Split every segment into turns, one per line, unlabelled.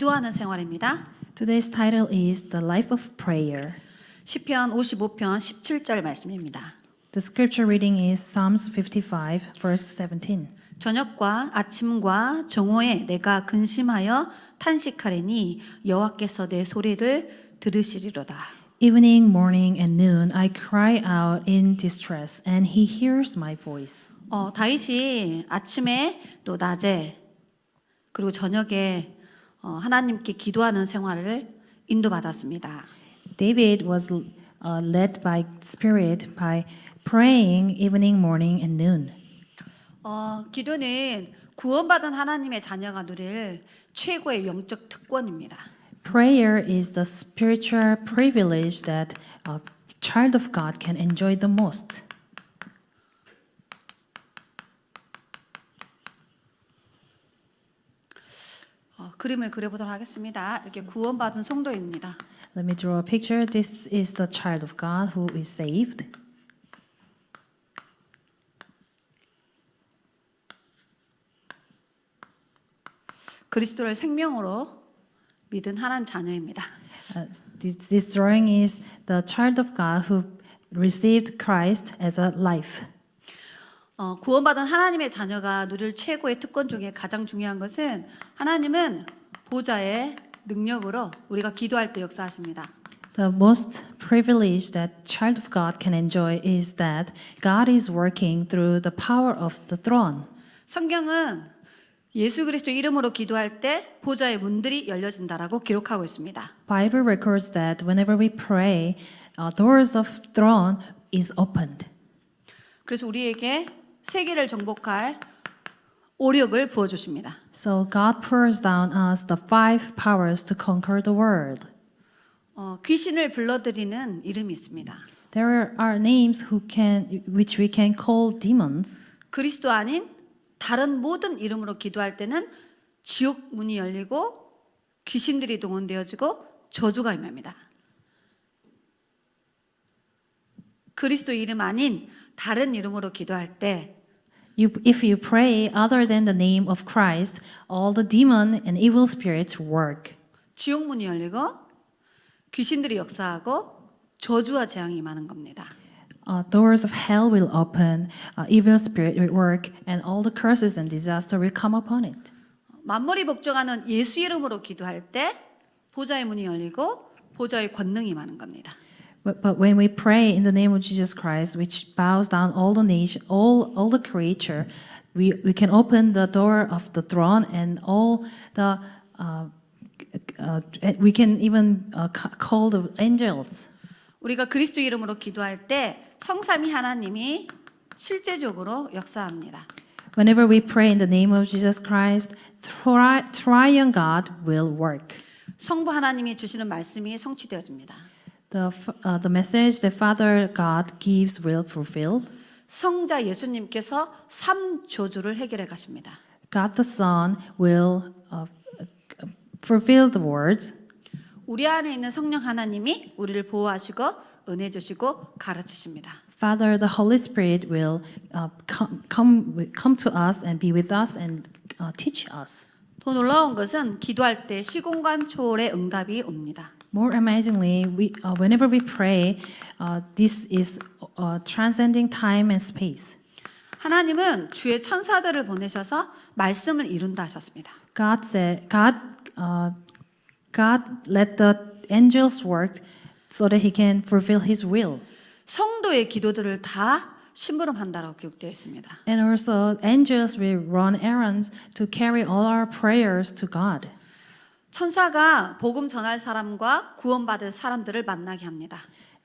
기도하는 생활입니다.
Today's title is The Life of Prayer.
시편 55편 17절 말씀입니다.
The scripture reading is Psalms 55, verse 17.
저녁과 아침과 정오에 내가 근심하여 탄식하리니 여호와께서 내 소리를 들으시리로다.
Evening, morning, and noon I cry out in distress, and he hears my voice.
다윗이 아침에 또 낮에 그리고 저녁에 하나님께 기도하는 생활을 인도받았습니다.
David was led by Spirit by praying evening, morning, and noon.
기도는 구원받은 하나님의 자녀가 누릴 최고의 영적 특권입니다.
Prayer is the spiritual privilege that a child of God can enjoy the most.
그림을 그려보도록 하겠습니다. 이렇게 구원받은 성도입니다.
Let me draw a picture. This is the child of God who is saved.
그리스도를 생명으로 믿은 하나님 자녀입니다.
This drawing is the child of God who received Christ as a life.
구원받은 하나님의 자녀가 누릴 최고의 특권 중에 가장 중요한 것은 하나님은 보좌의 능력으로 우리가 기도할 때 역사하십니다.
The most privilege that child of God can enjoy is that God is working through the power of the throne.
성경은 예수 그리스도 이름으로 기도할 때 보좌의 문들이 열려진다라고 기록하고 있습니다.
Bible records that whenever we pray, doors of throne is opened.
그래서 우리에게 세계를 정복할 오력을 부어 주십니다.
So God pours down us the 5 powers to conquer the world.
귀신을 불러들이는 이름이 있습니다.
There are names which we can call demons.
그리스도 아닌 다른 모든 이름으로 기도할 때는 지옥 문이 열리고 귀신들이 동원되어지고 저주가 임합니다. 그리스도 이름 아닌 다른 이름으로 기도할 때
If you pray other than the name of Christ, all the demon and evil spirits work.
지옥 문이 열리고 귀신들이 역사하고 저주와 재앙이 임하는 겁니다.
Doors of hell will open, evil spirit will work, and all the curses and disaster will come upon it.
만물이 복종하는 예수 이름으로 기도할 때 보좌의 문이 열리고 보좌의 권능이 임하는 겁니다.
But when we pray in the name of Jesus Christ, which bows down all the nation, all the creature, we can open the door of the throne and all the we can even call the angels.
우리가 그리스도 이름으로 기도할 때 성삼위 하나님이 실제적으로 역사합니다.
Whenever we pray in the name of Jesus Christ, triune God will work.
성부 하나님이 주시는 말씀이 성취되어집니다.
The message that Father God gives will fulfill.
성자 예수님께서 3저주를 해결해 가십니다.
God the Son will fulfill the words.
우리 안에 있는 성령 하나님이 우리를 보호하시고 은혜 주시고 가르치십니다.
Father, the Holy Spirit will come to us and be with us and teach us.
더 놀라운 것은 기도할 때 시공간 초월의 응답이 옵니다.
More amazingly, whenever we pray, this is transcending time and space.
하나님은 주의 천사들을 보내셔서 말씀을 이룬다 하셨습니다.
God let the angels work so that He can fulfill His will.
성도의 기도들을 다 심부름한다라고 기록되어 있습니다.
And also, angels will run errands to carry all our prayers to God.
천사가 복음 전할 사람과 구원받을 사람들을 만나게 합니다.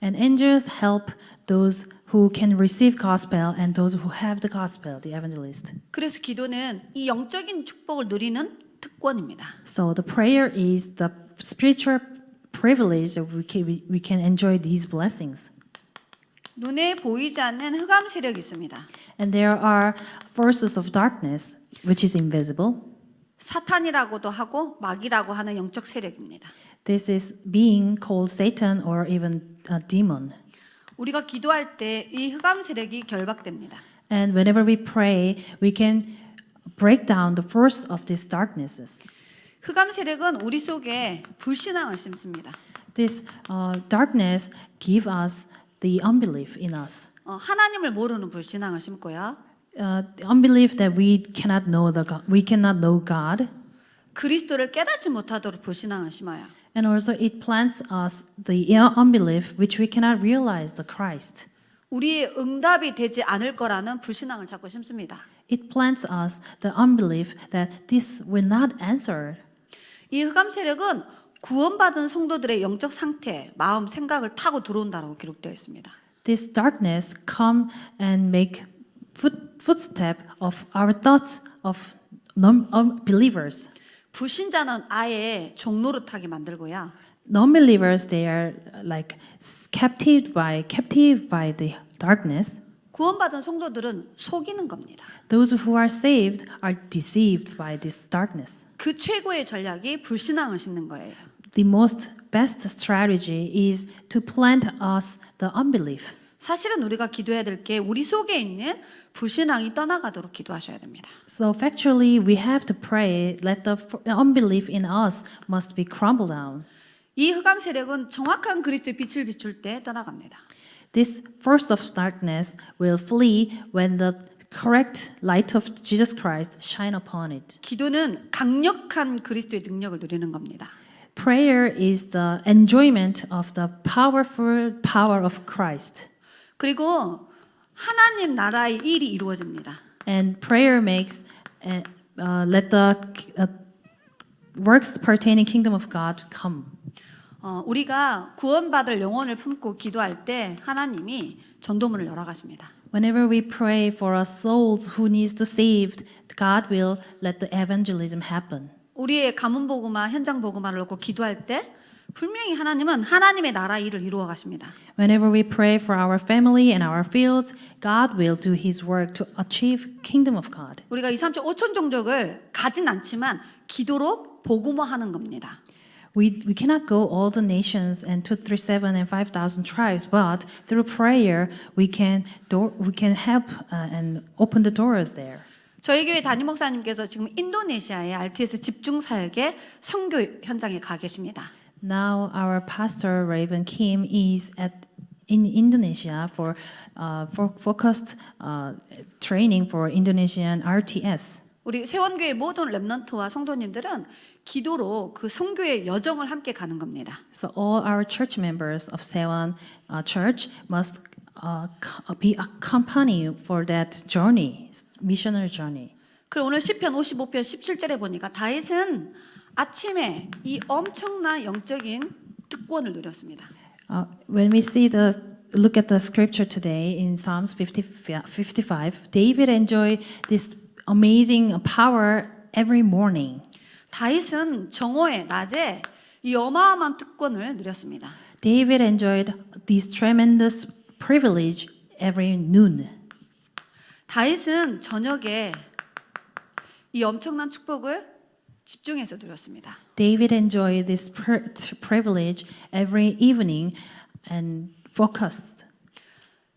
And angels help those who can receive gospel and those who have the gospel, the evangelist.
그래서 기도는 이 영적인 축복을 누리는 특권입니다.
So the prayer is the spiritual privilege that we can enjoy these blessings.
눈에 보이지 않는 흑암 세력이 있습니다.
And there are forces of darkness, which is invisible.
사탄이라고도 하고 마귀라고 하는 영적 세력입니다.
This is being called Satan or even a demon.
우리가 기도할 때 이 흑암 세력이 결박됩니다.
And whenever we pray, we can break down the force of these darknesses.
흑암 세력은 우리 속에 불신앙을 심습니다.
This darkness give us the unbelief in us.
하나님을 모르는 불신앙을 심고요.
The unbelief that we cannot know God,
그리스도를 깨닫지 못하도록 불신앙을 심어요.
and also it plants us the unbelief which we cannot realize the Christ.
우리의 응답이 되지 않을 거라는 불신앙을 자꾸 심습니다.
It plants us the unbelief that this will not answer.
이 흑암 세력은 구원받은 성도들의 영적 상태, 마음, 생각을 타고 들어온다고 기록되어 있습니다.
This darkness come and make footstep of our thoughts of non-believers.
불신자는 아예 종노릇하게 만들고요.
Non-believers, they are like captive by the darkness.
구원받은 성도들은 속이는 겁니다.
Those who are saved are deceived by this darkness.
그 최고의 전략이 불신앙을 심는 거예요.
The most best strategy is to plant us the unbelief.
사실은 우리가 기도해야 될 게 우리 속에 있는 불신앙이 떠나가도록 기도하셔야 됩니다.
So factually, we have to pray, let the unbelief in us must be crumbled down.
이 흑암 세력은 정확한 그리스도의 빛을 비출 때 떠나갑니다.
This first of darkness will flee when the correct light of Jesus Christ shine upon it.
기도는 강력한 그리스도의 능력을 누리는 겁니다.
Prayer is the enjoyment of the powerful power of Christ.
그리고 하나님 나라의 일이 이루어집니다.
And prayer makes let the works pertaining kingdom of God come.
우리가 구원받을 영혼을 품고 기도할 때 하나님이 전도문을 열어 가십니다.
Whenever we pray for our souls who needs to saved, God will let the evangelism happen.
우리의 가문 복음화, 현장 복음화를 놓고 기도할 때 분명히 하나님은 하나님의 나라 일을 이루어 가십니다.
Whenever we pray for our family and our fields, God will do His work to achieve kingdom of God.
우리가 2, 3천, 5천 종족을 가진 않지만 기도로 복음화하는 겁니다.
We cannot go all the nations and 2, 3, 7, and 5,000 tribes, but through prayer we can help and open the doors there.
저희 교회 담임 목사님께서 지금 인도네시아의 RTS 집중 사역의 선교 현장에 가 계십니다.
Now our pastor Raven Kim is in Indonesia for focused training for Indonesian RTS.
우리 세원교회 모든 렘넌트와 성도님들은 기도로 그 선교의 여정을 함께 가는 겁니다.
So all our church members of Sewon Church must be accompanied for that journey, missionary journey.
그리고 오늘 시편 55편 17절에 보니까 다윗은 아침에 이 엄청난 영적인 특권을 누렸습니다.
When we look at the scripture today in Psalms 55, David enjoyed this amazing power every morning.
다윗은 정오에 낮에 이 어마어마한 특권을 누렸습니다.
David enjoyed this tremendous privilege every noon.
다윗은 저녁에 이 엄청난 축복을 집중해서 누렸습니다.
David enjoyed this privilege every evening and focused.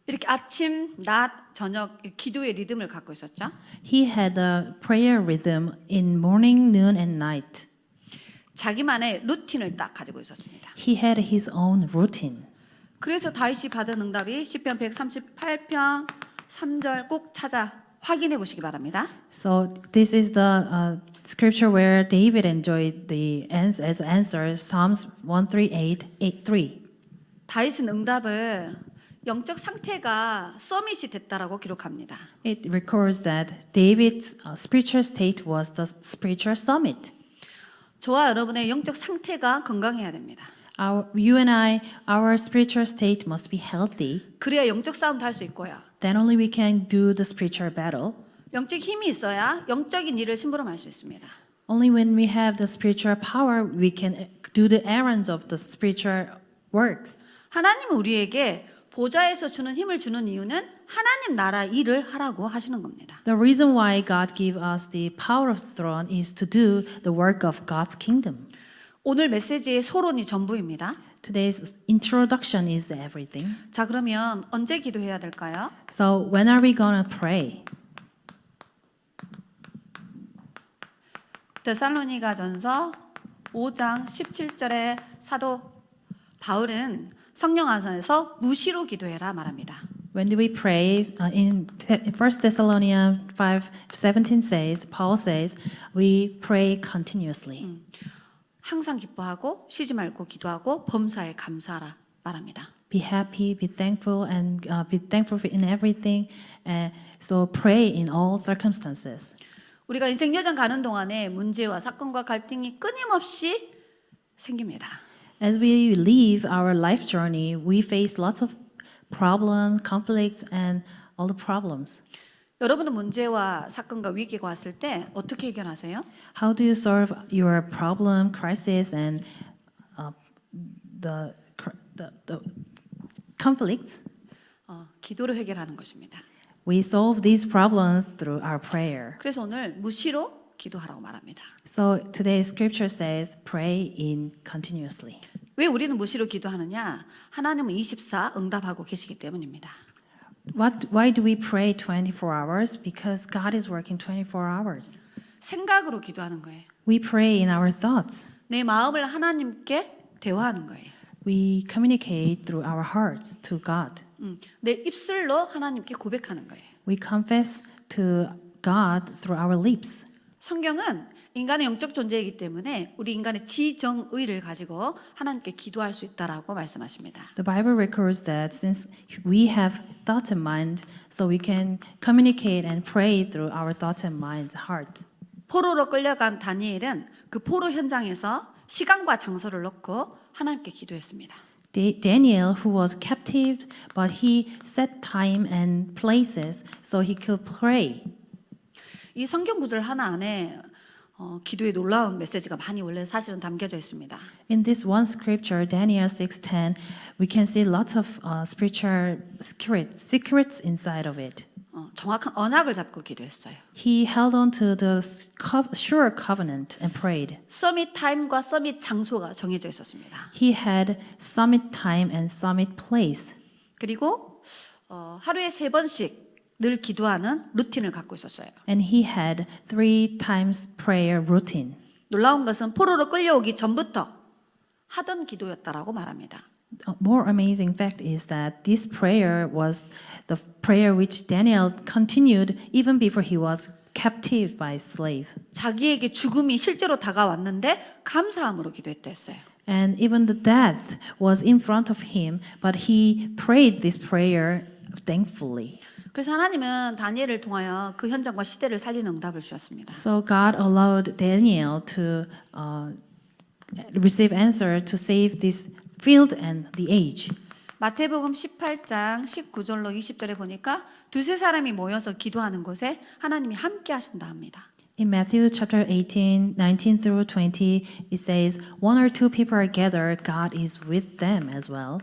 이렇게 아침, 낮, 저녁 기도의 리듬을 갖고 있었죠.
He had a prayer rhythm in morning, noon, and night.
자기만의 루틴을 딱 가지고 있었습니다.
He had his own routine.
그래서 다윗이 받은 응답이 시편 138편 3절 꼭 찾아 확인해 보시기 바랍니다.
So this is the scripture where David enjoyed the answer Psalms 138:3.
다윗은 응답을 영적 상태가 서밋이 됐다라고 기록합니다.
It records that David's spiritual state was the spiritual summit.
저와 여러분의 영적 상태가 건강해야 됩니다.
You and I, our spiritual state must be healthy.
그래야 영적 싸움도 할 수 있고요.
Then only we can do the spiritual battle.
영적 힘이 있어야 영적인 일을 심부름할 수 있습니다.
Only when we have the spiritual power, we can do the errands of the spiritual works.
하나님은 우리에게 보좌에서 주는 힘을 주는 이유는 하나님 나라 일을 하라고 하시는 겁니다.
The reason why God gave us the power of the throne is to do the work of God's kingdom.
오늘 메시지의 소론이 전부입니다.
Today's introduction is everything.
자, 그러면 언제 기도해야 될까요?
So when are we gonna pray?
데살로니가전서 5장 17절에 사도 바울은 성령 안에서 무시로 기도해라 말합니다.
When do we pray? In 1 Thessalonians 5:17 says, Paul says, we pray continuously.
항상 기뻐하고 쉬지 말고 기도하고 범사에 감사하라 말합니다.
Be happy, be thankful, and be thankful in everything. So pray in all circumstances.
우리가 인생 여정 가는 동안에 문제와 사건과 갈등이 끊임없이 생깁니다.
As we live our life journey, we face lots of problems, conflicts, and all the problems.
여러분은 문제와 사건과 위기가 왔을 때 어떻게 해결하세요?
How do you solve your problem, crisis, and the conflicts?
기도로 해결하는 것입니다.
We solve these problems through our prayer.
그래서 오늘 무시로 기도하라고 말합니다.
So today's scripture says, pray in continuously.
왜 우리는 무시로 기도하느냐? 하나님은 24 응답하고 계시기 때문입니다.
Why do we pray 24 hours? Because God is working 24 hours.
생각으로 기도하는 거예요.
We pray in our thoughts.
내 마음을 하나님께 대화하는 거예요.
We communicate through our hearts to God.
내 입술로 하나님께 고백하는 거예요.
We confess to God through our lips.
성경은 인간의 영적 존재이기 때문에 우리 인간의 지정의를 가지고 하나님께 기도할 수 있다라고 말씀하십니다.
The Bible records that since we have thoughts and mind, so we can communicate and pray through our thoughts and minds, heart.
포로로 끌려간 다니엘은 그 포로 현장에서 시간과 장소를 놓고 하나님께 기도했습니다.
Daniel, who was captive, but he set time and places so he could pray.
이 성경 구절 하나 안에 기도의 놀라운 메시지가 많이 원래 사실은 담겨져 있습니다.
In this one scripture, Daniel 6:10, we can see lots of spiritual secrets inside of it.
정확한 언약을 잡고 기도했어요.
He held on to the sure covenant and prayed.
서밋 타임과 서밋 장소가 정해져 있었습니다.
He had summit time and summit place.
그리고 하루에 3번씩 늘 기도하는 루틴을 갖고 있었어요.
And he had 3 times prayer routine.
놀라운 것은 포로로 끌려오기 전부터 하던 기도였다라고 말합니다.
A more amazing fact is that this prayer was the prayer which Daniel continued even before he was captive by slave.
자기에게 죽음이 실제로 다가왔는데 감사함으로 기도했다 했어요.
And even the death was in front of him, but he prayed this prayer thankfully.
그래서 하나님은 다니엘을 통하여 그 현장과 시대를 살리는 응답을 주셨습니다.
So God allowed Daniel to receive answer to save this field and the age.
마태복음 18장 19절로 20절에 보니까 두세 사람이 모여서 기도하는 곳에 하나님이 함께 하신다 합니다.
In Matthew chapter 18, 19 through 20, it says, one or two people are gathered, God is with them as well.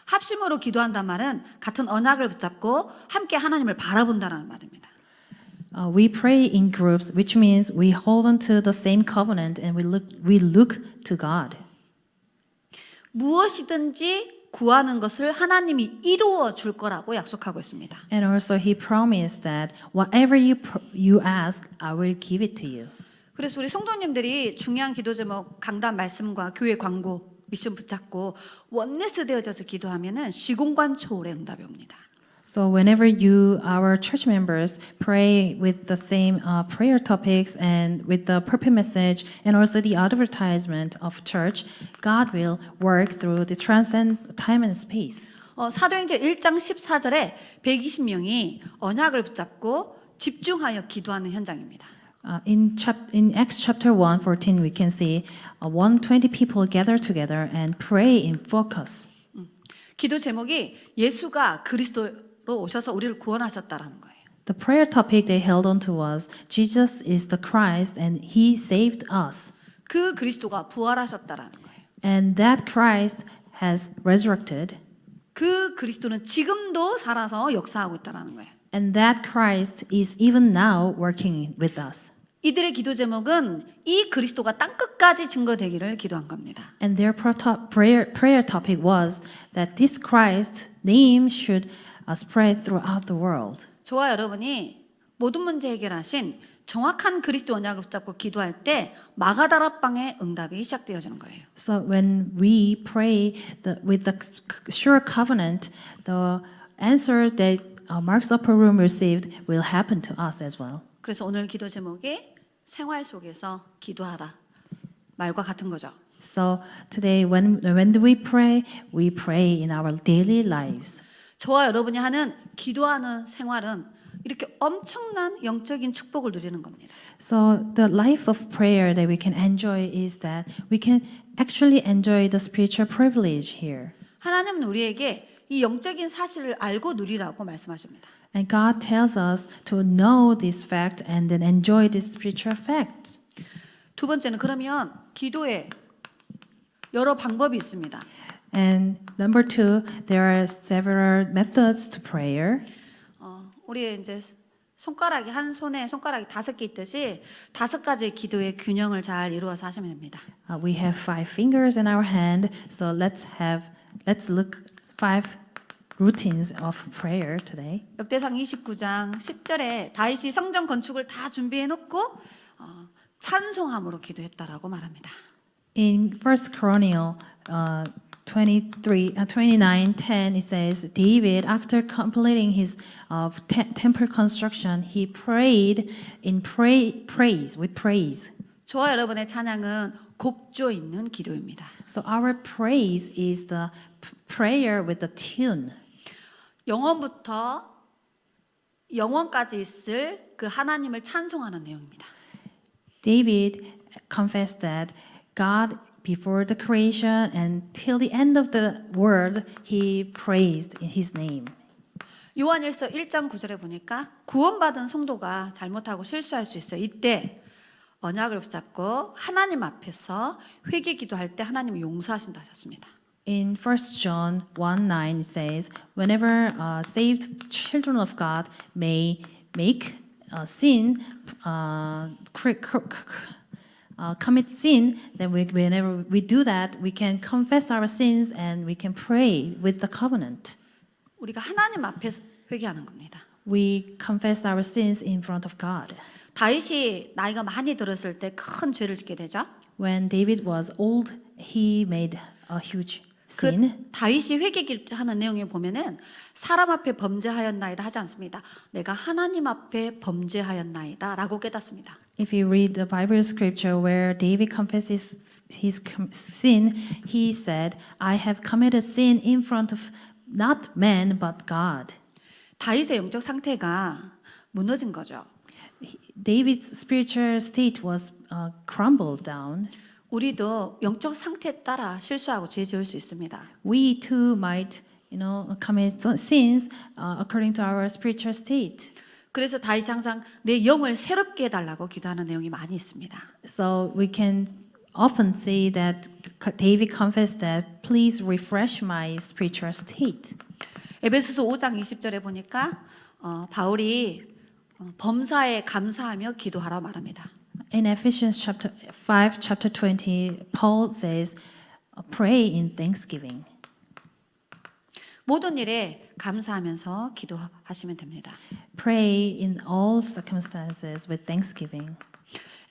합심으로 기도한단 말은 같은 언약을 붙잡고 함께 하나님을 바라본다는 말입니다.
We pray in groups, which means we hold on to the same covenant and we look to God.
무엇이든지 구하는 것을 하나님이 이루어 줄 거라고 약속하고 있습니다.
And also he promised that whatever you ask, I will give it to you.
그래서 우리 성도님들이 중요한 기도 제목, 강단 말씀과 교회 광고, 미션 붙잡고 원네스 되어져서 기도하면은 시공간 초월의 응답이 옵니다.
So whenever our church members, pray with the same prayer topics and with the purpose message and also the advertisement of church, God will work through the transcend time and space.
사도행전 1장 14절에 120명이 언약을 붙잡고 집중하여 기도하는 현장입니다.
In Acts chapter 1:14, we can see 120 people gather together and pray in focus.
기도 제목이 예수가 그리스도로 오셔서 우리를 구원하셨다라는 거예요.
The prayer topic they held on to was Jesus is the Christ and he saved us.
그 그리스도가 부활하셨다라는 거예요.
And that Christ has resurrected.
그 그리스도는 지금도 살아서 역사하고 있다라는 거예요.
And that Christ is even now working with us.
이들의 기도 제목은 이 그리스도가 땅 끝까지 증거되기를 기도한 겁니다.
And their prayer topic was that this Christ name should spread throughout the world.
저와 여러분이 모든 문제 해결하신 정확한 그리스도 언약을 붙잡고 기도할 때 마가다락방의 응답이 시작되어지는 거예요.
So when we pray with the sure covenant, the answer that Mark's upper room received will happen to us as well.
그래서 오늘 기도 제목이 생활 속에서 기도하라 말과 같은 거죠.
So today, when do we pray? We pray in our daily lives.
저와 여러분이 하는 기도하는 생활은 이렇게 엄청난 영적인 축복을 누리는 겁니다.
So the life of prayer that we can enjoy is that we can actually enjoy the spiritual privilege here.
하나님은 우리에게 이 영적인 사실을 알고 누리라고 말씀하십니다.
And God tells us to know this fact and then enjoy these spiritual facts.
두 번째는 그러면 기도에 여러 방법이 있습니다.
And number two, there are several methods to prayer.
우리의 이제 손가락이 한 손에 손가락이 5개 있듯이 5가지의 기도의 균형을 잘 이루어서 하시면 됩니다.
We have 5 fingers in our hand, so let's look 5 routines of prayer today.
역대상 29장 10절에 다윗이 성전 건축을 다 준비해 놓고 찬송함으로 기도했다라고 말합니다.
In 1 Chronicle 29:10 it says David after completing his temple construction he prayed in praise with praise.
저와 여러분의 찬양은 곡조 있는 기도입니다.
So our praise is the prayer with the tune.
영원부터 영원까지 있을 그 하나님을 찬송하는 내용입니다.
David confessed that God before the creation and till the end of the world he praised in his name.
요한일서 1장 9절에 보니까 구원받은 성도가 잘못하고 실수할 수 있어요. 이때 언약을 붙잡고 하나님 앞에서 회개 기도할 때 하나님이 용서하신다 하셨습니다.
In 1 John 1:9 it says, whenever saved children of God may make sin, commit sin, then whenever we do that, we can confess our sins and we can pray with the covenant.
우리가 하나님 앞에서 회개하는 겁니다.
We confess our sins in front of God.
다윗이 나이가 많이 들었을 때 큰 죄를 짓게 되죠.
When David was old, he made a huge
그
sin.
다윗이 회개 기도하는 내용에 보면은 사람 앞에 범죄하였나이다 하지 않습니다. 내가 하나님 앞에 범죄하였나이다라고 깨닫습니다.
If you read the Bible scripture where David confesses his sin, he said, I have committed sin in front of not man but God.
다윗의 영적 상태가 무너진 거죠.
David's spiritual state was crumbled down.
우리도 영적 상태에 따라 실수하고 죄 지을 수 있습니다.
We too might, commit sins according to our spiritual state.
그래서 다윗이 항상 내 영을 새롭게 해달라고 기도하는 내용이 많이 있습니다.
So we can often see that David confessed that, please refresh my spiritual state.
에베소서 5장 20절에 보니까 바울이 범사에 감사하며 기도하라 말합니다.
In Ephesians chapter 5, chapter 20, Paul says, pray in thanksgiving.
모든 일에 감사하면서 기도하시면 됩니다.
Pray in all circumstances with thanksgiving.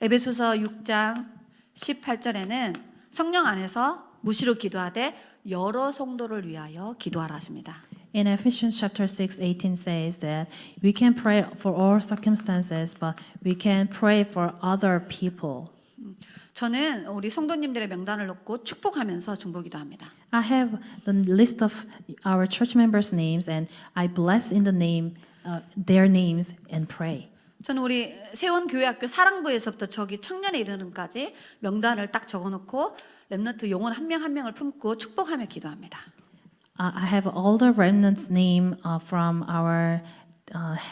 에베소서 6장 18절에는 성령 안에서 무시로 기도하되 여러 성도를 위하여 기도하라 하십니다.
In Ephesians chapter 6:18 says that we can pray for all circumstances, but we can pray for other people.
저는 우리 성도님들의 명단을 놓고 축복하면서 중보기도 합니다.
I have the list of our church members' names, and I bless in the name their names and pray.
저는 우리 세원교회학교 사랑부에서부터 저기 청년에 이르는까지 명단을 딱 적어놓고 렘넌트 영혼 한 명 한 명을 품고 축복하며 기도합니다.
I have all the remnants' name from our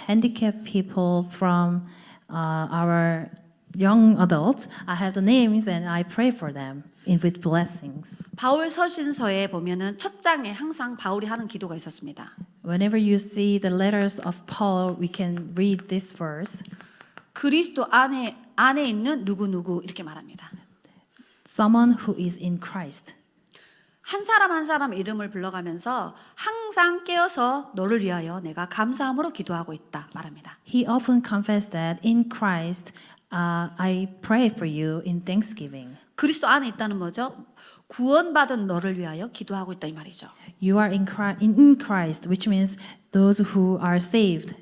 handicapped people, from our young adults. I have the names and I pray for them with blessings.
바울 서신서에 보면은 첫 장에 항상 바울이 하는 기도가 있었습니다.
Whenever you see the letters of Paul, we can read this verse.
그리스도 안에 있는 누구 이렇게 말합니다.
Someone who is in Christ.
한 사람 한 사람 이름을 불러가면서 항상 깨어서 너를 위하여 내가 감사함으로 기도하고 있다 말합니다.
He often confessed that in Christ, I pray for you in thanksgiving.
그리스도 안에 있다는 뭐죠? 구원받은 너를 위하여 기도하고 있다 이 말이죠.
You are in Christ, which means those who are saved.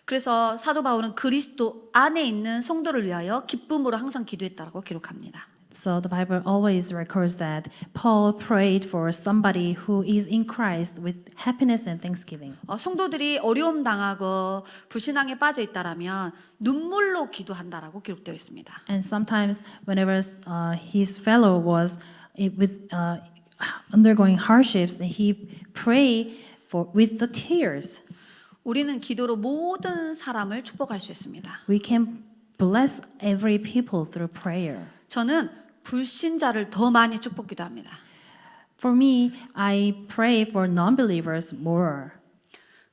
그래서 사도 바울은 그리스도 안에 있는 성도를 위하여 기쁨으로 항상 기도했다고 기록합니다.
So the Bible always records that Paul prayed for somebody who is in Christ with happiness and thanksgiving.
성도들이 어려움 당하고 불신앙에 빠져 있다라면 눈물로 기도한다라고 기록되어 있습니다.
And sometimes, whenever his fellow was undergoing hardships, he prayed with the tears.
우리는 기도로 모든 사람을 축복할 수 있습니다.
We can bless every people through prayer.
저는 불신자를 더 많이 축복기도 합니다.
For me, I pray for non-believers more.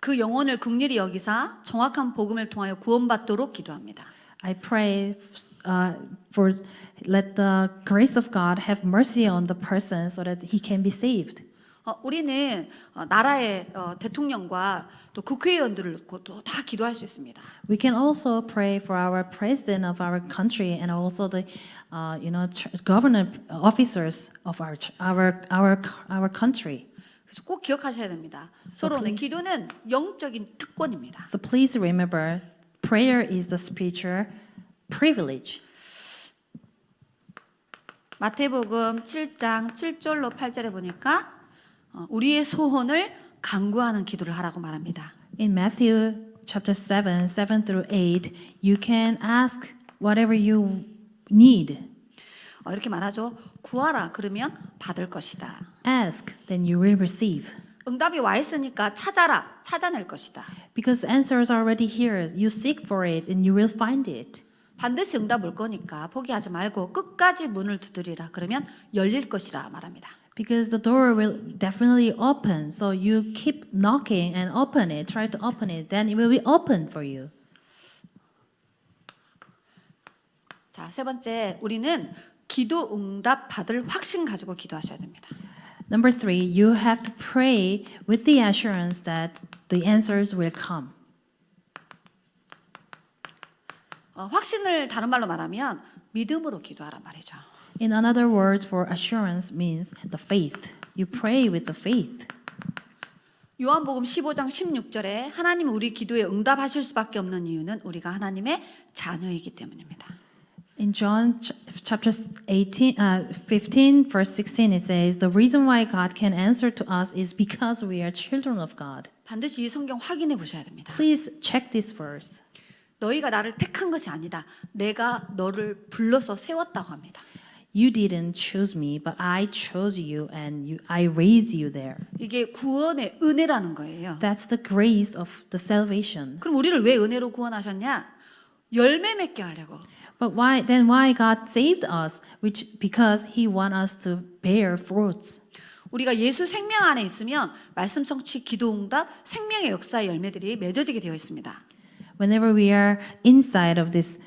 그 영혼을 긍휼히 여기사 정확한 복음을 통하여 구원받도록 기도합니다.
I pray for let the grace of God have mercy on the person so that he can be saved.
우리는 나라의 대통령과 또 국회의원들을 놓고 또 다 기도할 수 있습니다.
We can also pray for our president of our country and also the government officers of our country.
그래서 꼭 기억하셔야 됩니다. 서로는 기도는 영적인 특권입니다.
So please remember, prayer is the spiritual privilege.
마태복음 7장 7절로 8절에 보니까 우리의 소원을 간구하는 기도를 하라고 말합니다.
In Matthew chapter 7 through 8, you can ask whatever you need.
이렇게 말하죠. 구하라 그러면 받을 것이다.
Ask, then you will receive.
응답이 와 있으니까 찾아라 찾아낼 것이다.
Because answers are already here. You seek for it and you will find it.
반드시 응답 올 거니까 포기하지 말고 끝까지 문을 두드리라 그러면 열릴 것이라 말합니다.
Because the door will definitely open. So you keep knocking and open it. Try to open it. Then it will be open for you.
자, 세 번째 우리는 기도 응답 받을 확신 가지고 기도하셔야 됩니다.
Number 3, you have to pray with the assurance that the answers will come.
확신을 다른 말로 말하면 믿음으로 기도하란 말이죠.
In another word for assurance means the faith. You pray with the faith.
요한복음 15장 16절에 하나님은 우리 기도에 응답하실 수밖에 없는 이유는 우리가 하나님의 자녀이기 때문입니다.
In John chapter 15 verse 16 it says the reason why God can answer to us is because we are children of God.
반드시 이 성경 확인해 보셔야 됩니다.
Please check this verse.
너희가 나를 택한 것이 아니다. 내가 너를 불러서 세웠다고 합니다.
You didn't choose me, but I chose you and I raised you there.
이게 구원의 은혜라는 거예요.
That's the grace of the salvation.
그럼 우리를 왜 은혜로 구원하셨냐? 열매 맺게 하려고.
But why God saved us? Because He wants us to bear fruits.
우리가 예수 생명 안에 있으면 말씀 성취, 기도 응답, 생명의 역사의 열매들이 맺어지게 되어 있습니다.
Whenever we are inside of this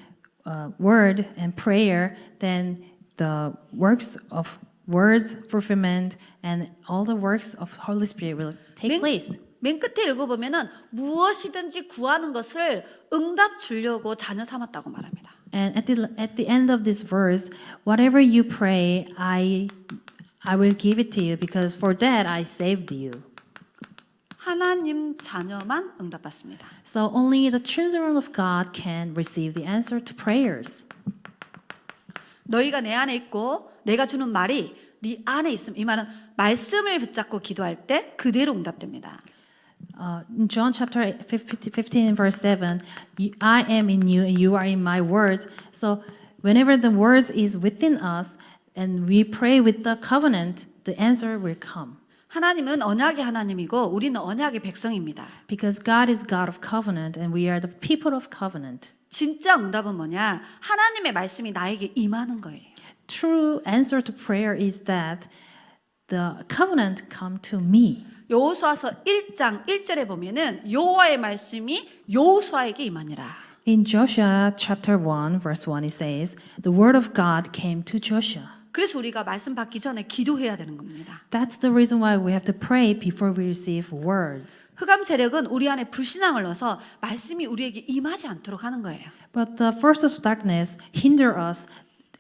word and prayer, then the works of words fulfillment and all the works of Holy Spirit will take place.
맨 끝에 읽어보면은 무엇이든지 구하는 것을 응답 주려고 자녀 삼았다고 말합니다.
And at the end of this verse, whatever you pray, I will give it to you because for that I saved you.
하나님 자녀만 응답받습니다.
So only the children of God can receive the answer to prayers.
너희가 내 안에 있고 내가 주는 말이 네 안에 있음. 이 말은 말씀을 붙잡고 기도할 때 그대로 응답됩니다.
In John chapter 15 verse 7, I am in you and you are in my words. So whenever the words is within us and we pray with the covenant, the answer will come.
하나님은 언약의 하나님이고 우리는 언약의 백성입니다.
Because God is God of covenant and we are the people of covenant.
진짜 응답은 뭐냐? 하나님의 말씀이 나에게 임하는 거예요.
True answer to prayer is that the covenant come to me.
여호수아서 1장 1절에 보면은 여호와의 말씀이 여호수아에게 임하니라.
In Joshua chapter 1 verse 1 it says, the word of God came to Joshua.
그래서 우리가 말씀 받기 전에 기도해야 되는 겁니다.
That's the reason why we have to pray before we receive words.
흑암 세력은 우리 안에 불신앙을 넣어서 말씀이 우리에게 임하지 않도록 하는 거예요.
But the forces of darkness hinder us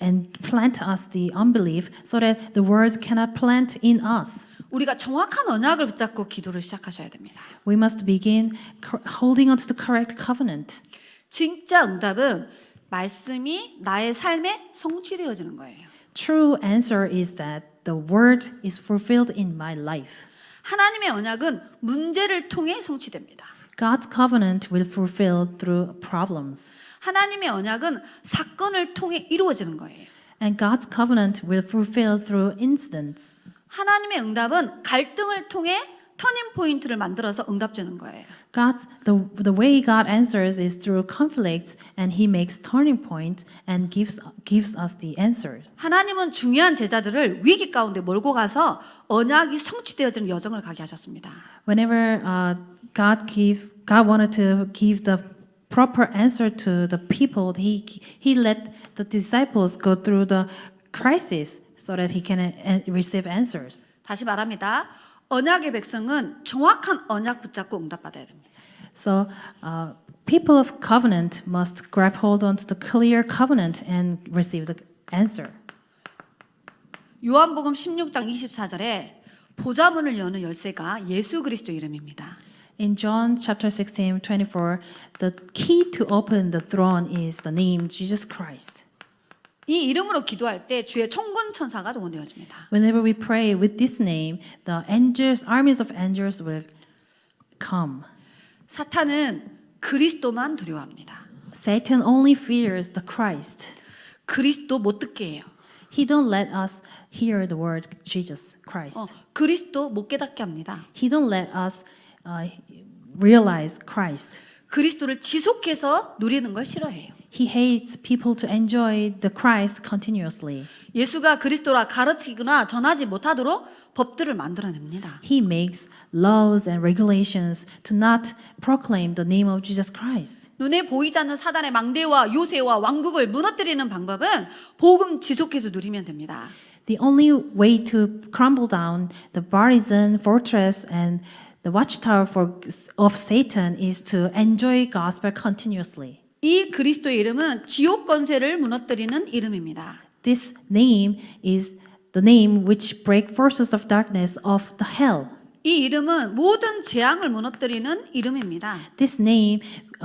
and plant us the unbelief so that the words cannot plant in us.
우리가 정확한 언약을 붙잡고 기도를 시작하셔야 됩니다.
We must begin holding on to the correct covenant.
진짜 응답은 말씀이 나의 삶에 성취되어지는 거예요.
True answer is that the word is fulfilled in my life.
하나님의 언약은 문제를 통해 성취됩니다.
God's covenant will fulfill through problems.
하나님의 언약은 사건을 통해 이루어지는 거예요.
And God's covenant will fulfill through incidents.
하나님의 응답은 갈등을 통해 터닝 포인트를 만들어서 응답 주는 거예요.
The way God answers is through conflicts, and He makes turning points and gives us the answer.
하나님은 중요한 제자들을 위기 가운데 몰고 가서 언약이 성취되어지는 여정을 가게 하셨습니다.
Whenever God wanted to give the proper answer to the people, He let the disciples go through the crisis so that He can receive answers.
다시 말합니다. 언약의 백성은 정확한 언약 붙잡고 응답받아야 됩니다.
So, people of covenant must grab hold onto the clear covenant and receive the answer.
요한복음 16장 24절에 보좌문을 여는 열쇠가 예수 그리스도 이름입니다.
In John chapter 16:24, the key to open the throne is the name Jesus Christ.
이 이름으로 기도할 때 주의 천군 천사가 동원되어집니다.
Whenever we pray with this name, the armies of angels will come.
사탄은 그리스도만 두려워합니다.
Satan only fears the Christ.
그리스도 못 듣게 해요.
He don't let us hear the word Jesus Christ.
그리스도 못 깨닫게 합니다.
He don't let us realize Christ.
그리스도를 지속해서 누리는 걸 싫어해요.
He hates people to enjoy the Christ continuously.
예수가 그리스도라 가르치거나 전하지 못하도록 법들을 만들어냅니다.
He makes laws and regulations to not proclaim the name of Jesus Christ.
눈에 보이지 않는 사단의 망대와 요새와 왕국을 무너뜨리는 방법은 복음 지속해서 누리면 됩니다.
The only way to crumble down the barrisan fortress and the watchtower of Satan is to enjoy gospel continuously.
이 그리스도의 이름은 지옥 권세를 무너뜨리는 이름입니다.
This name is the name which break forces of darkness of the hell.
이 이름은 모든 재앙을 무너뜨리는 이름입니다.
This name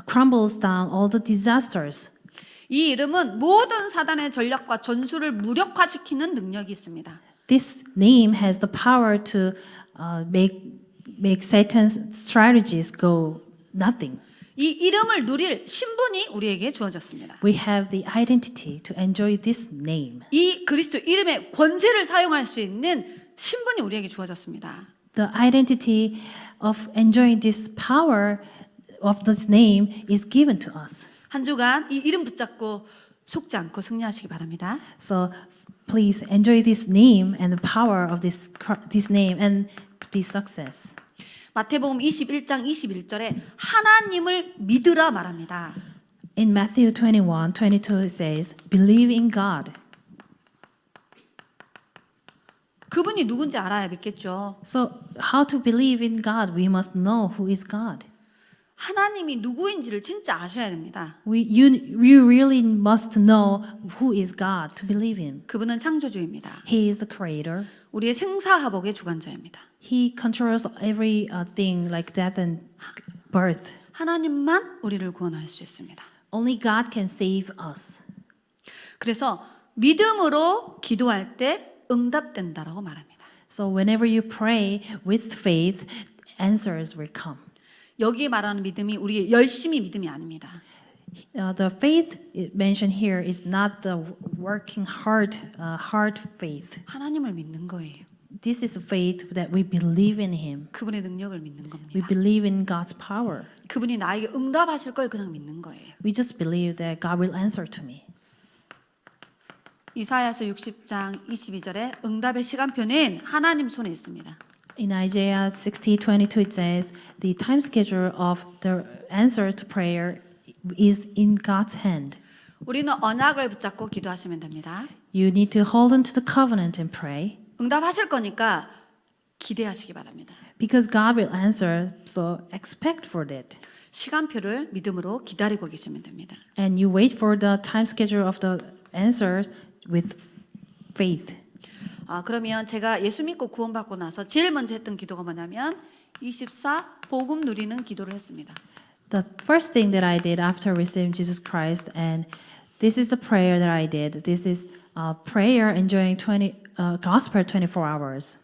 crumbles down all the disasters.
이 이름은 모든 사단의 전략과 전술을 무력화시키는 능력이 있습니다.
This name has the power to make Satan's strategies go nothing.
이 이름을 누릴 신분이 우리에게 주어졌습니다.
We have the identity to enjoy this name.
이 그리스도 이름의 권세를 사용할 수 있는 신분이 우리에게 주어졌습니다.
The identity of enjoying this power of this name is given to us.
한 주간 이 이름 붙잡고 속지 않고 승리하시기 바랍니다.
So please enjoy this name and the power of this name and be success.
마태복음 21장 21절에 하나님을 믿으라 말합니다.
In Matthew 21:22 it says, "Believe in God."
그분이 누군지 알아야 믿겠죠.
So how to believe in God? We must know who is God.
하나님이 누구인지를 진짜 아셔야 됩니다.
You really must know who is God to believe in.
그분은 창조주입니다.
He is the creator.
우리의 생사화복의 주관자입니다.
He controls every thing like death and birth.
하나님만 우리를 구원할 수 있습니다.
Only God can save us.
그래서 믿음으로 기도할 때 응답된다라고 말합니다.
So whenever you pray with faith, answers will come.
여기에 말하는 믿음이 우리의 열심히 믿음이 아닙니다.
The faith mentioned here is not the working hard faith.
하나님을 믿는 거예요.
This is faith that we believe in Him.
그분의 능력을 믿는
We
겁니다.
believe in God's power.
그분이 나에게 응답하실 걸 그냥 믿는 거예요.
We just believe that God will answer to me.
이사야서 60장 22절에 응답의 시간표는 하나님 손에 있습니다.
In Isaiah 60:22 it says, "The time schedule of the answer to prayer is in God's hand."
우리는 언약을 붙잡고 기도하시면 됩니다.
You need to hold on to the covenant and pray
응답하실 거니까 기대하시기 바랍니다.
because God will answer, so expect for that.
시간표를 믿음으로 기다리고 계시면 됩니다.
And you wait for the time schedule of the answers with faith.
그러면 제가 예수 믿고 구원받고 나서 제일 먼저 했던 기도가 뭐냐면 24 복음 누리는 기도를 했습니다.
The first thing that I did after receiving Jesus Christ, and this is the prayer that I did. This is a prayer enjoying gospel 24 hours.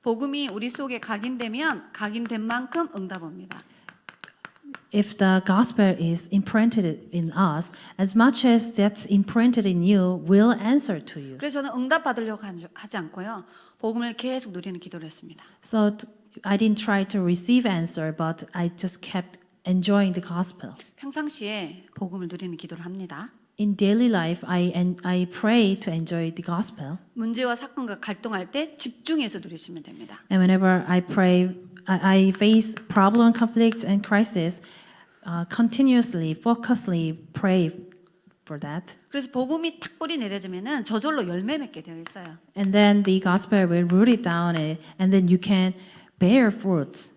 복음이 우리 속에 각인되면 각인된 만큼 응답 옵니다.
If the gospel is imprinted in us, as much as that's imprinted in you, will answer to you.
그래서 저는 응답 받으려고 하지 않고요. 복음을 계속 누리는 기도를 했습니다.
So I didn't try to receive answer, but I just kept enjoying the gospel.
평상시에 복음을 누리는 기도를 합니다.
In daily life, I pray to enjoy the gospel.
문제와 사건과 갈등할 때 집중해서 누리시면 됩니다.
And whenever I pray, I face problem, conflict, and crisis, continuously, focusedly pray for that.
그래서 복음이 탁 뿌리 내려지면은 저절로 열매 맺게 되어 있어요.
And then the gospel will root it down, and then you can bear fruits.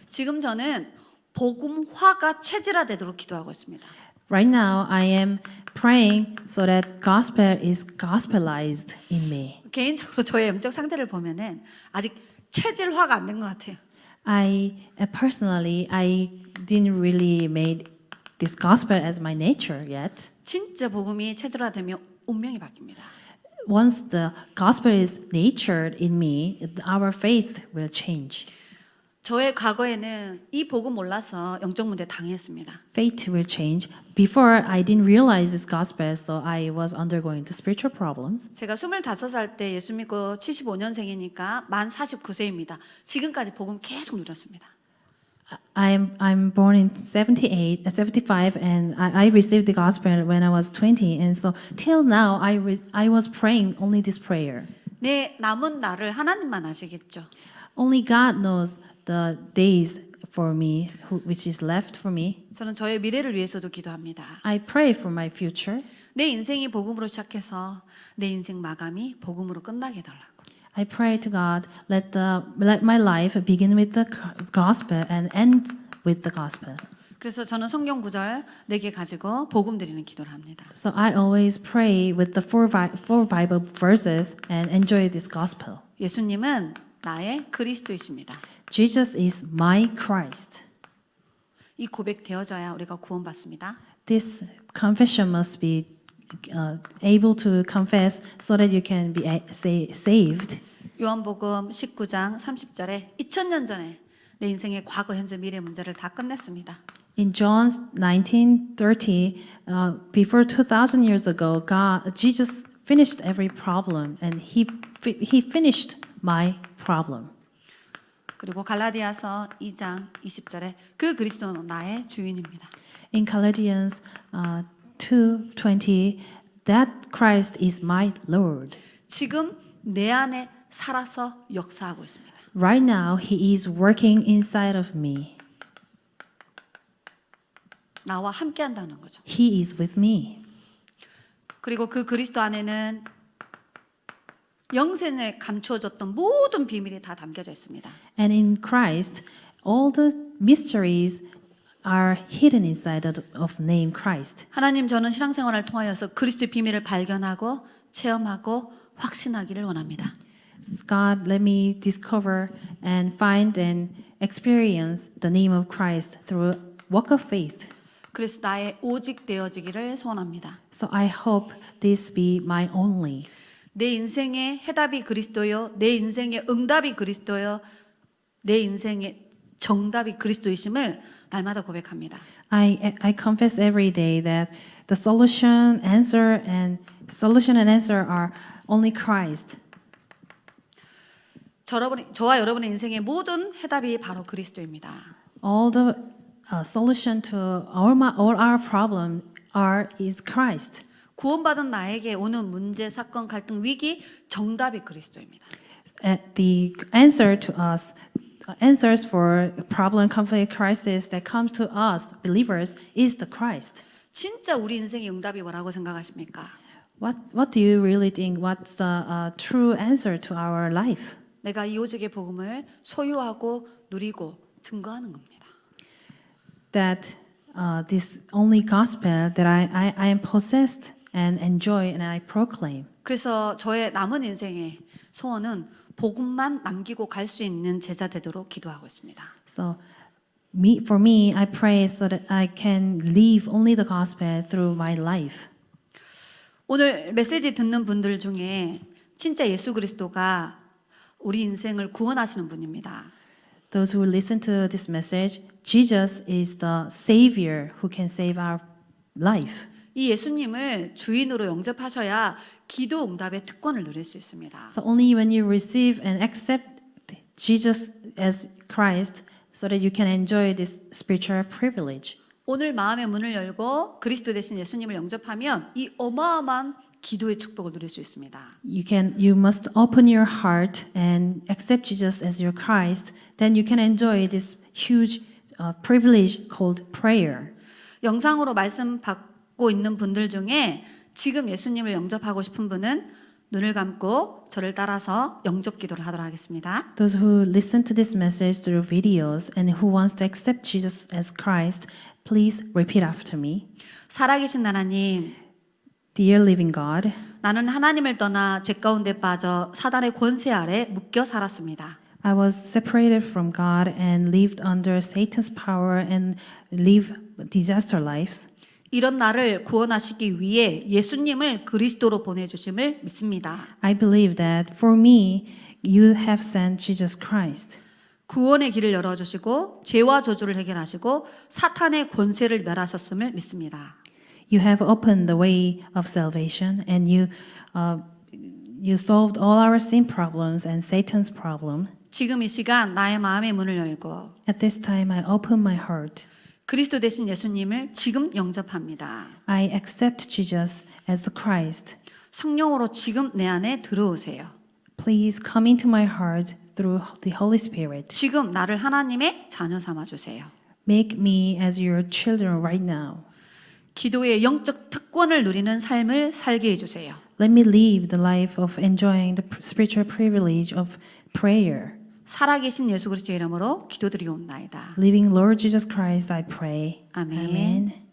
지금 저는 복음화가 체질화되도록 기도하고 있습니다.
Right now, I am praying so that gospel is gospelized in me.
개인적으로 저의 영적 상태를 보면은 아직 체질화가 안 된 것 같아요.
Personally, I didn't really made this gospel as my nature yet.
진짜 복음이 체질화되면 운명이 바뀝니다.
Once the gospel is natured in me, our faith will change.
저의 과거에는 이 복음 몰라서 영적 문제 당했습니다.
Fate will change. Before, I didn't realize this gospel, so I was undergoing the spiritual problems.
제가 25살 때 예수 믿고 75년생이니까 만 49세입니다. 지금까지 복음 계속 누렸습니다.
I'm born in 75, and I received the gospel when I was 20, and so till now I was praying only this prayer.
내 남은 날을 하나님만 아시겠죠.
Only God knows the days for me, which is left for me.
저는 저의 미래를 위해서도 기도합니다.
I pray for my future.
내 인생이 복음으로 시작해서 내 인생 마감이 복음으로 끝나게 해달라고.
I pray to God, let my life begin with the gospel and end with the gospel.
그래서 저는 성경 구절 4개 가지고 복음 드리는 기도를 합니다.
So I always pray with the four Bible verses and enjoy this gospel.
예수님은 나의 그리스도이십니다.
Jesus is my Christ.
이 고백 되어져야 우리가 구원받습니다.
This confession must be able to confess so that you can be saved.
요한복음 19장 30절에 2000년 전에 내 인생의 과거, 현재, 미래 문제를 다 끝냈습니다.
In John 19:30, before 2,000 years ago, Jesus finished every problem, and he finished my problem.
그리고 갈라디아서 2장 20절에 그 그리스도는 나의 주인입니다.
In Galatians 2:20, that Christ is my Lord.
지금 내 안에 살아서 역사하고 있습니다.
Right now, He is working inside of me.
나와 함께 한다는 거죠.
He is with me.
그리고 그 그리스도 안에는 영생에 감추어졌던 모든 비밀이 다 담겨져 있습니다.
And in Christ, all the mysteries are hidden inside of name Christ.
하나님, 저는 신앙생활을 통하여서 그리스도의 비밀을 발견하고 체험하고 확신하기를 원합니다.
God, let me discover and find and experience the name of Christ through walk of faith.
그래서 나의 오직 되어지기를 소원합니다.
So I hope this be my only.
내 인생의 해답이 그리스도요, 내 인생의 응답이 그리스도요, 내 인생의 정답이 그리스도이심을 날마다 고백합니다.
I confess every day that the solution, answer, and answer are only Christ.
저와 여러분의 인생의 모든 해답이 바로 그리스도입니다.
All the solution to all our problems is Christ.
구원받은 나에게 오는 문제, 사건, 갈등, 위기 정답이 그리스도입니다.
The answer to us, answers for problem, conflict, crisis that comes to us believers is the Christ.
진짜 우리 인생의 응답이 뭐라고 생각하십니까?
What do you really think? What's the true answer to our life?
내가 이 오직의 복음을 소유하고 누리고 증거하는 겁니다.
That this only gospel that I am possessed and enjoy and I proclaim.
그래서 저의 남은 인생의 소원은 복음만 남기고 갈 수 있는 제자 되도록 기도하고 있습니다.
So for me, I pray so that I can live only the gospel through my life.
오늘 메시지 듣는 분들 중에 진짜 예수 그리스도가 우리 인생을 구원하시는 분입니다.
Those who listen to this message, Jesus is the Savior who can save our life.
이 예수님을 주인으로 영접하셔야 기도 응답의 특권을 누릴 수 있습니다.
So only when you receive and accept Jesus as Christ, so that you can enjoy this spiritual privilege.
오늘 마음의 문을 열고 그리스도 대신 예수님을 영접하면 이 어마어마한 기도의 축복을 누릴 수 있습니다.
You must open your heart and accept Jesus as your Christ. Then you can enjoy this huge privilege called prayer.
영상으로 말씀 받고 있는 분들 중에 지금 예수님을 영접하고 싶은 분은 눈을 감고 저를 따라서 영접 기도를 하도록 하겠습니다.
Those who listen to this message through videos and who wants to accept Jesus as Christ, please repeat after me.
살아계신 하나님,
Dear living God,
나는 하나님을 떠나 죄 가운데 빠져 사단의 권세 아래 묶여 살았습니다.
I was separated from God and lived under Satan's power and live disaster lives.
이런 나를 구원하시기 위해 예수님을 그리스도로 보내주심을 믿습니다.
I believe that for me, you have sent Jesus Christ.
구원의 길을 열어주시고 죄와 저주를 해결하시고 사탄의 권세를 멸하셨음을 믿습니다.
You have opened the way of salvation and you solved all our sin problems and Satan's problem.
지금 이 시간 나의 마음의 문을 열고
At this time, I open my heart.
그리스도 대신 예수님을 지금 영접합니다.
I accept Jesus as the Christ.
성령으로 지금 내 안에 들어오세요.
Please come into my heart through the Holy Spirit.
지금 나를 하나님의 자녀 삼아 주세요.
Make me as your children right now.
기도의 영적 특권을 누리는 삶을 살게 해 주세요.
Let me live the life of enjoying the spiritual privilege of prayer.
살아계신 예수 그리스도의 이름으로 기도드리옵나이다.
Living Lord Jesus Christ, I pray.
아멘.
Amen.